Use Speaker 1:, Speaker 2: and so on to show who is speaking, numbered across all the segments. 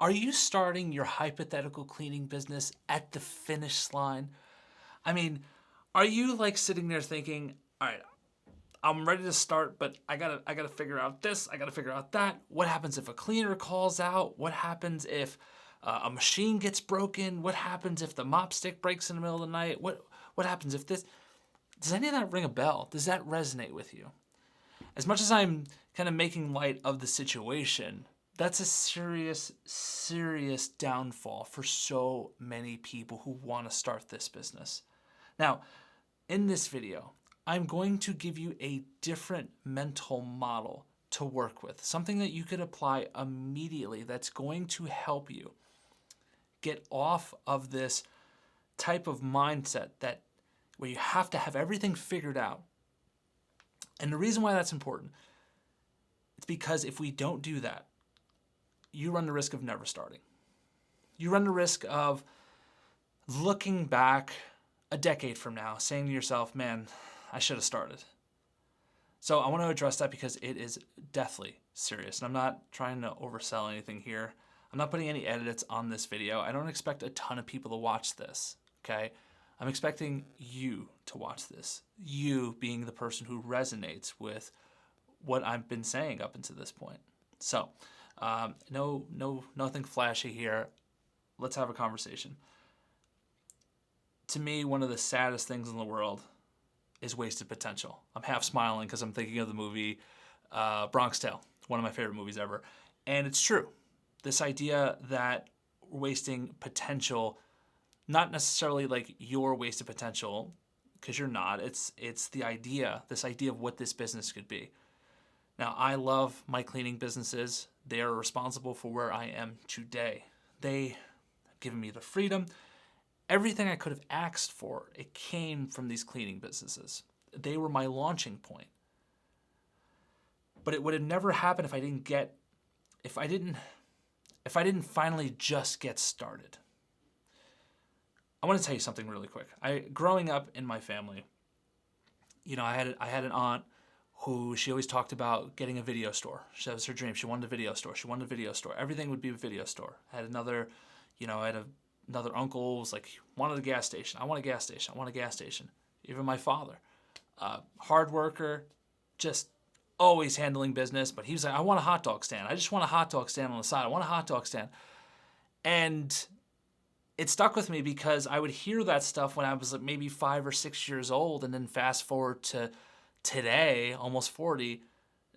Speaker 1: Are you starting your hypothetical cleaning business at the finish line? I mean, are you like sitting there thinking, all right, I'm ready to start, but I gotta figure out this, I gotta figure out that. What happens if a cleaner calls out? What happens if a machine gets broken? What happens if the mop stick breaks in the middle of the night? What happens if this? Does any of that ring a bell? Does that resonate with you? As much as I'm kind of making light of the situation, that's a serious, serious downfall for so many people who want to start this business. Now, in this video, I'm going to give you a different mental model to work with, something that you could apply immediately that's going to help you get off of this type of mindset that where you have to have everything figured out. And the reason why that's important, it's because if we don't do that, you run the risk of never starting. You run the risk of looking back a decade from now, saying to yourself, man, I should have started. So I want to address that because it is deathly serious. And I'm not trying to oversell anything here. I'm not putting any edits on this video. I don't expect a ton of people to watch this, okay? I'm expecting you to watch this. You being the person who resonates with what I've been saying up until this point. So, nothing flashy here. Let's have a conversation. To me, one of the saddest things in the world is wasted potential. I'm half smiling because I'm thinking of the movie Bronx Tale, one of my favorite movies ever. And it's true. This idea that we're wasting potential, not necessarily like your wasted potential, because you're not. It's the idea, this idea of what this business could be. Now, I love my cleaning businesses. They are responsible for where I am today. They have given me the freedom. Everything I could have asked for, it came from these cleaning businesses. They were my launching point. But it would have never happened if I didn't finally just get started. I want to tell you something really quick. Growing up in my family, I had an aunt who she always talked about getting a video store. That was her dream. She wanted a video store. Everything would be a video store. I had another uncle was like, wanted a gas station. I want a gas station. Even my father, hard worker, just always handling business. But he was like, I want a hot dog stand. I just want a hot dog stand on the side. I want a hot dog stand. And it stuck with me because I would hear that stuff when I was like maybe 5 or 6 years old, and then fast forward to today, almost 40,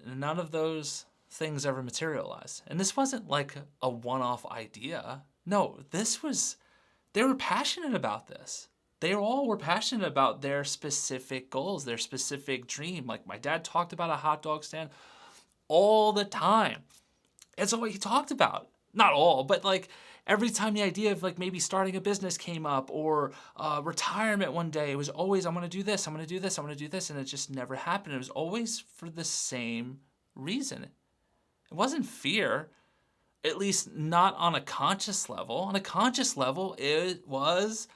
Speaker 1: none of those things ever materialized. And this wasn't like a one-off idea. No, they were passionate about this. They all were passionate about their specific goals, their specific dream. Like my dad talked about a hot dog stand all the time. It's all he talked about. Not all, but like every time the idea of like maybe starting a business came up or retirement one day, it was always, I'm going to do this, I'm going to do this, I'm going to do this. And it just never happened. It was always for the same reason. It wasn't fear, at least not on a conscious level. On a conscious level, it was,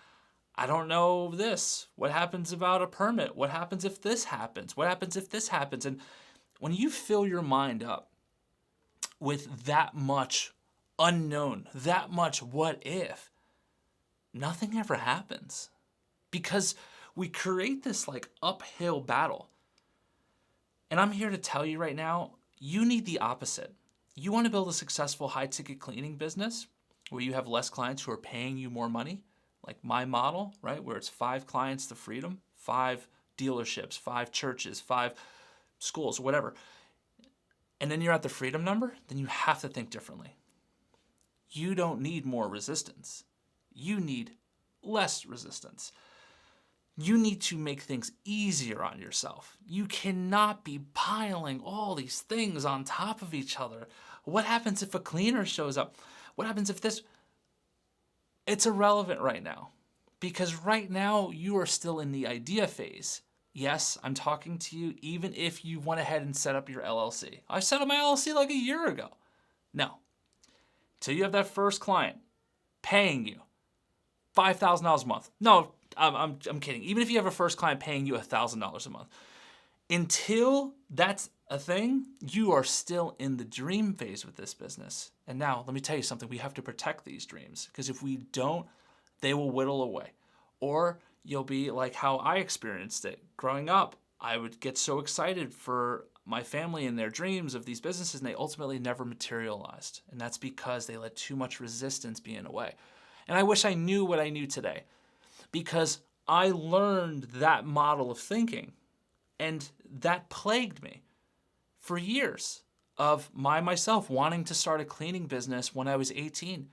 Speaker 1: I don't know this. What happens about a permit? What happens if this happens? What happens if this happens? And when you fill your mind up with that much unknown, that much what if, nothing ever happens because we create this like uphill battle. And I'm here to tell you right now, you need the opposite. You want to build a successful high-ticket cleaning business where you have less clients who are paying you more money, like my model, right? Where it's 5 clients to freedom, 5 dealerships, 5 churches, 5 schools, whatever. And then you're at the freedom number, then you have to think differently. You don't need more resistance. You need less resistance. You need to make things easier on yourself. You cannot be piling all these things on top of each other. What happens if a cleaner shows up? What happens if this? It's irrelevant right now because right now you are still in the idea phase. Yes, I'm talking to you even if you went ahead and set up your LLC. I set up my LLC like a year ago. No. Till you have that first client paying you $5,000 a month. No, I'm kidding. Even if you have a first client paying you $1,000 a month, Until that's a thing, you are still in the dream phase with this business. And now, let me tell you something. We have to protect these dreams, because if we don't, they will whittle away. Or you'll be like how I experienced it. Growing up, I would get so excited for my family and their dreams of these businesses, and they ultimately never materialized. And that's because they let too much resistance be in the way. And I wish I knew what I knew today, because I learned that model of thinking, and that plagued me for years of myself wanting to start a cleaning business when I was 18.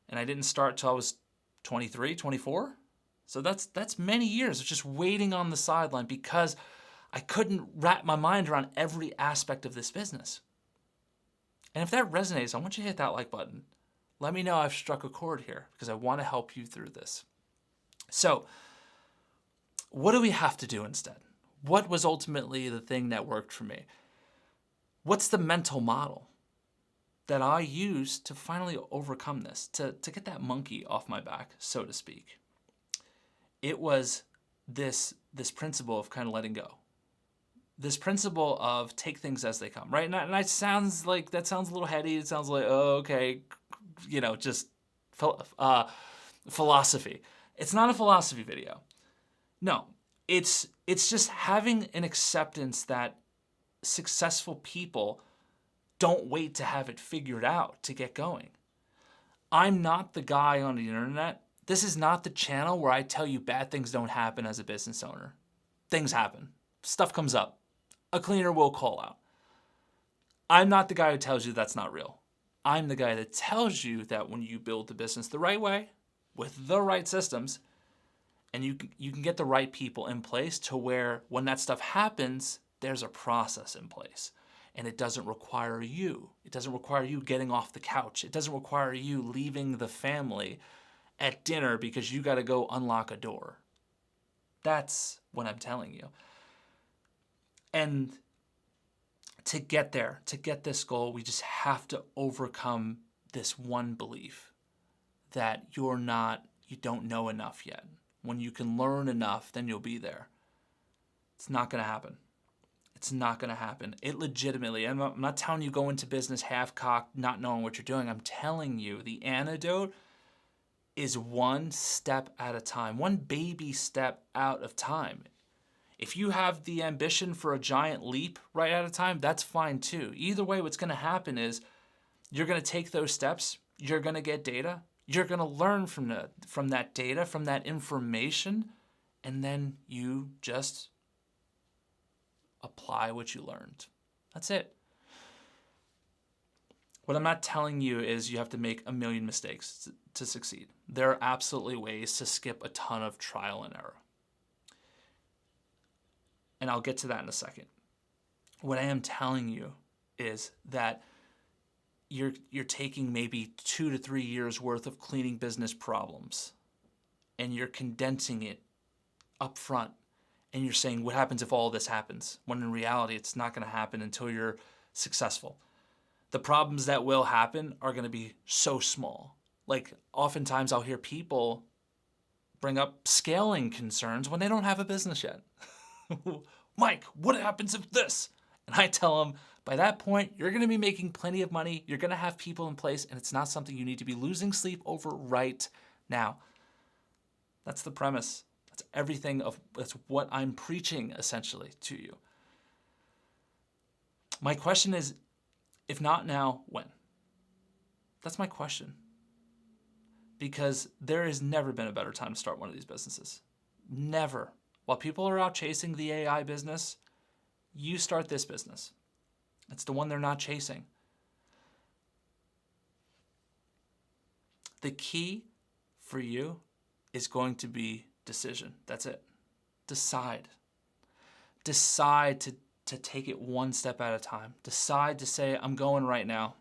Speaker 1: And I didn't start till I was 23, 24. So that's many years of just waiting on the sideline because I couldn't wrap my mind around every aspect of this business. And if that resonates, I want you to hit that like button. Let me know I've struck a chord here, because I want to help you through this. So, what do we have to do instead? What was ultimately the thing that worked for me? What's the mental model that I used to finally overcome this, to get that monkey off my back, so to speak? It was this principle of kind of letting go. This principle of take things as they come, right? And that sounds a little heady. It sounds like, oh, okay, just philosophy. It's not a philosophy video. No, it's just having an acceptance that successful people don't wait to have it figured out to get going. I'm not the guy on the internet. This is not the channel where I tell you bad things don't happen as a business owner. Things happen. Stuff comes up. A cleaner will call out. I'm not the guy who tells you that's not real. I'm the guy that tells you that when you build the business the right way, with the right systems, and you can get the right people in place to where when that stuff happens, there's a process in place. And it doesn't require you. It doesn't require you getting off the couch. It doesn't require you leaving the family at dinner because you got to go unlock a door. That's what I'm telling you. And to get there, to get this goal, we just have to overcome this one belief that you don't know enough yet. When you can learn enough, then you'll be there. It's not going to happen. It's not going to happen. It legitimately, I'm not telling you go into business half-cocked, not knowing what you're doing. I'm telling you the antidote is one step at a time, one baby step out of time. If you have the ambition for a giant leap right at a time, that's fine too. Either way, what's going to happen is you're going to take those steps, you're going to get data, you're going to learn from that data, from that information, and then you just apply what you learned. That's it. What I'm not telling you is you have to make a million mistakes to succeed. There are absolutely ways to skip a ton of trial and error. And I'll get to that in a second. What I am telling you is that you're taking maybe 2 to 3 years worth of cleaning business problems and you're condensing it up front, and you're saying, what happens if all this happens? When in reality, it's not going to happen until you're successful. The problems that will happen are going to be so small. Like, oftentimes I'll hear people bring up scaling concerns when they don't have a business yet. Mike, what happens if this? And I tell them, by that point, you're going to be making plenty of money. You're going to have people in place, and it's not something you need to be losing sleep over right now. That's the premise. That's everything that's what I'm preaching essentially to you. My question is, if not now, when? That's my question. Because there has never been a better time to start one of these businesses. Never. While people are out chasing the AI business, you start this business. It's the one they're not chasing. The key for you is going to be decision. That's it. Decide. Decide to take it one step at a time. Decide to say, I'm going right now.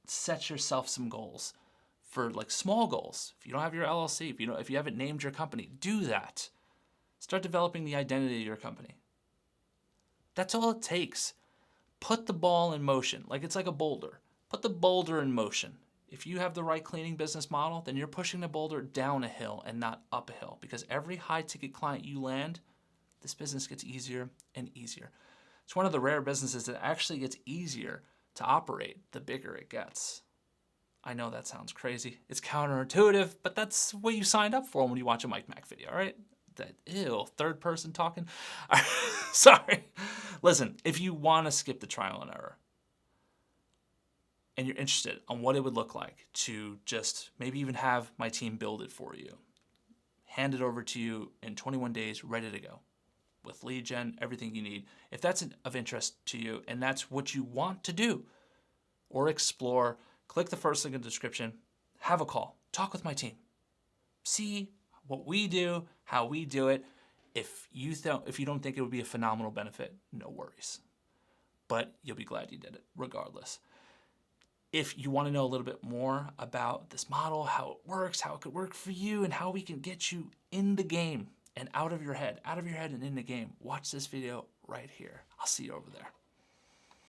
Speaker 1: Set yourself some goals for like small goals. If you don't have your LLC, if you haven't named your company, do that. Start developing the identity of your company. That's all it takes. Put the ball in motion. It's like a boulder. Put the boulder in motion. If you have the right cleaning business model, then you're pushing the boulder down a hill and not up a hill, because every high ticket client you land, this business gets easier and easier. It's one of the rare businesses that actually gets easier to operate the bigger it gets. I know that sounds crazy. It's counterintuitive, but that's what you signed up for when you watch a Mike Mack video, all right? That, ew, third person talking. Sorry. Listen, if you want to skip the trial and error and you're interested on what it would look like to just maybe even have my team build it for you, hand it over to you in 21 days, ready to go with lead gen, everything you need. If that's of interest to you and that's what you want to do or explore, click the first link in the description, have a call, talk with my team, see what we do, how we do it. If you don't think it would be a phenomenal benefit, no worries. But you'll be glad you did it regardless. If you want to know a little bit more about this model, how it works, how it could work for you, and how we can get you in the game and out of your head and in the game, watch this video right here. I'll see you over there.